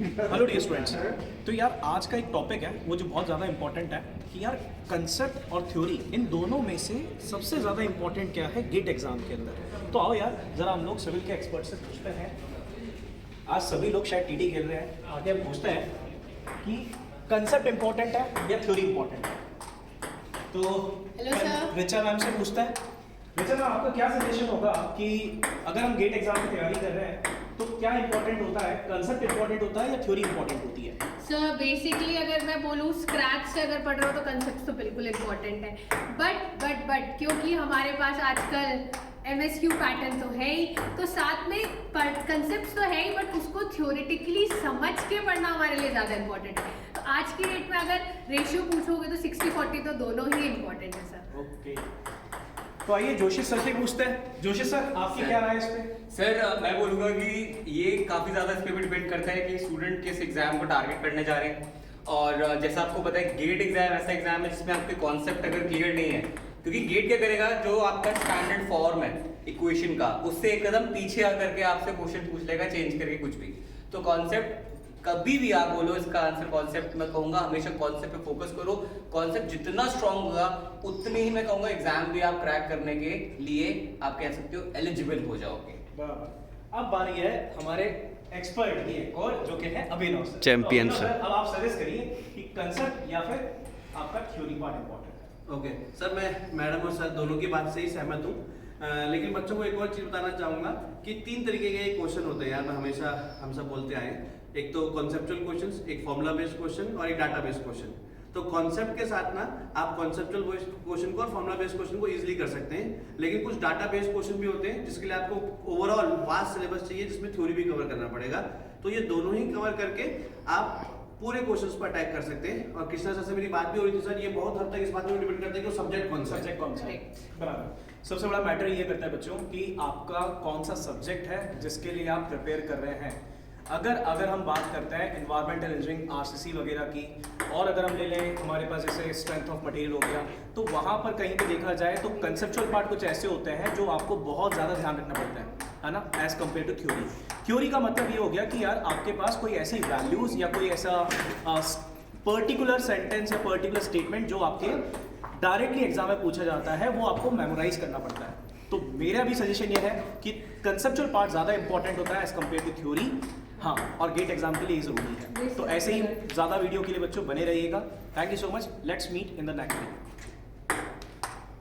Hello dear students. तो यार आज का एक टॉपिक है वो जो बहुत ज़्यादा इंपॉर्टेंट है कि यार कंसेप्ट और थ्योरी इन दोनों में से सबसे ज़्यादा इंपॉर्टेंट क्या है गेट एग्जाम के अंदर। तो आओ यार ज़रा हम लोग सिविल के एक्सपर्ट से पूछते हैं। आज सभी लोग शायद टीटी खेल रहे हैं, आगे हम पूछते हैं कि कंसेप्ट इंपॉर्टेंट है या थ्योरी इंपॉर्टेंट है। तो हेलो सर। रिचा मैम से पूछता है। रिचा मैम, आपका क्या सजेशन होगा कि अगर हम गेट एग्जाम की तैयारी कर रहे हैं तो क्या इंपॉर्टेंट होता है, कंसेप्ट इंपॉर्टेंट होता है या थ्योरी इंपॉर्टेंट होती है? सर बेसिकली अगर मैं बोलूँ स्क्रैच से अगर पढ़ रहा हो तो कंसेप्ट तो बिल्कुल इम्पोर्टेंट है, बट क्योंकि हमारे पास आजकल MSQ पैटर्न तो है ही, तो साथ में कंसेप्ट तो है ही, बट उसको थ्योरेटिकली समझ के पढ़ना हमारे लिए ज़्यादा इम्पोर्टेंट है। तो आज की डेट में अगर रेशियो पूछोगे तो 60-40 तो दोनों ही इम्पोर्टेंट है सर। ओके, तो आइए जोशी सर से पूछते हैं। जोशी सर, आपकी क्या राय है इस पे? सर मैं बोलूँगा कि ये काफ़ी ज़्यादा इस पे भी डिपेंड करता है कि स्टूडेंट किस एग्जाम को टारगेट करने जा रहे हैं। और जैसा आपको पता है गेट एग्जाम ऐसा एग्जाम है जिसमें आपके कॉन्सेप्ट अगर क्लियर नहीं है, क्योंकि गेट क्या करेगा, जो आपका स्टैंडर्ड फॉर्म है इक्वेशन का उससे एक कदम पीछे आकर के आपसे क्वेश्चन पूछ लेगा चेंज करके कुछ भी। तो कॉन्सेप्ट कभी भी आप बोलो इसका आंसर कॉन्सेप्ट, मैं कहूँगा हमेशा कॉन्सेप्ट पे फोकस करो। कॉन्सेप्ट जितना स्ट्रांग होगा उतने ही मैं कहूँगा एग्जाम भी आप क्रैक करने के लिए आप कह सकते हो एलिजिबल हो जाओगे। अब बारी है हमारे एक्सपर्ट की एक और, जो कि है अभिनव सर। चैंपियन तो सर। अब आप सजेस्ट करिए कि कंसेप्ट या फिर आपका थ्योरी पार्ट इंपॉर्टेंट है। ओके सर, मैं मैडम और सर दोनों की बात से ही सहमत हूँ, लेकिन बच्चों को एक और चीज़ बताना चाहूँगा कि 3 तरीके के क्वेश्चन होते हैं यार, मैं हमेशा हम सब बोलते आए हैं। एक तो कॉन्सेप्चुअल क्वेश्चंस, एक फॉर्मूला बेस्ड क्वेश्चन और एक डाटा बेस्ड क्वेश्चन। तो कॉन्सेप्ट के साथ ना आप कॉन्सेप्चुअल क्वेश्चन को और फॉर्मूला बेस्ड क्वेश्चन को इजीली कर सकते हैं, लेकिन कुछ डाटा बेस्ड क्वेश्चन भी होते हैं जिसके लिए आपको ओवरऑल वास्ट सिलेबस चाहिए, जिसमें थ्योरी भी कवर करना पड़ेगा। तो ये दोनों ही कवर करके आप पूरे क्वेश्चंस पर अटैक कर सकते हैं। और कृष्णा सर से मेरी बात भी हो रही थी, सर ये बहुत हद तक इस बात में डिपेंड करता है कि सब्जेक्ट कौन सा है। सब्जेक्ट कौन सा है, बराबर। सबसे बड़ा मैटर ये करता है बच्चों कि आपका कौन सा सब्जेक्ट है जिसके लिए आप प्रिपेयर कर रहे हैं। अगर हम बात करते हैं एनवायरमेंटल इंजीनियरिंग RCC वगैरह की, और अगर हम ले लें हमारे पास जैसे स्ट्रेंथ ऑफ मटेरियल हो गया, तो वहाँ पर कहीं भी देखा जाए तो कंसेप्चुअल पार्ट कुछ ऐसे होते हैं जो आपको बहुत ज़्यादा ध्यान रखना पड़ता है ना, as compare to theory. Theory का मतलब ये हो गया कि यार आपके पास कोई ऐसी वैल्यूज़ या कोई ऐसा पर्टिकुलर सेंटेंस या पर्टिकुलर स्टेटमेंट जो आपके डायरेक्टली एग्जाम में पूछा जाता है वो आपको मेमोराइज करना पड़ता है। तो मेरा भी सजेशन ये है कि कंसेप्चुअल पार्ट ज़्यादा इंपॉर्टेंट होता है एज कम्पेयर टू थ्योरी। हाँ, और गेट एग्जाम के लिए ये ज़रूरी है। तो ऐसे ही ज़्यादा वीडियो के लिए बच्चों बने रहिएगा। Thank you so much. Let's meet in the next video.